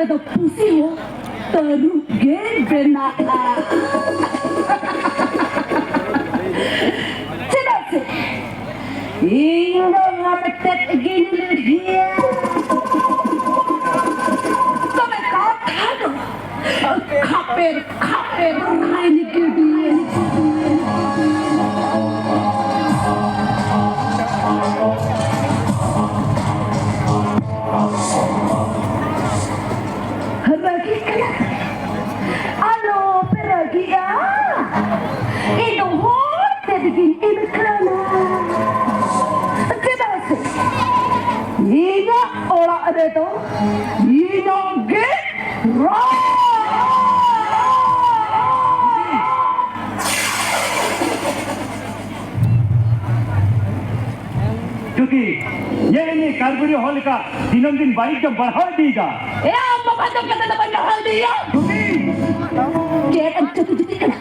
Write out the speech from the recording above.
ado pusi ho taru gen bena Cedase Ingo ngapetet gini dia Kame kakado Kaper ini gede Pergi kena Alo pergi ya Ino hote bikin ini kerana Cedase Ina orang ada tu Ina get क्योंकि ये नहीं कारबरी hall का दिनों दिन bike जब बढ़ा देगा Ya, apa kata kata dapat hal dia? Jangan cuti kan.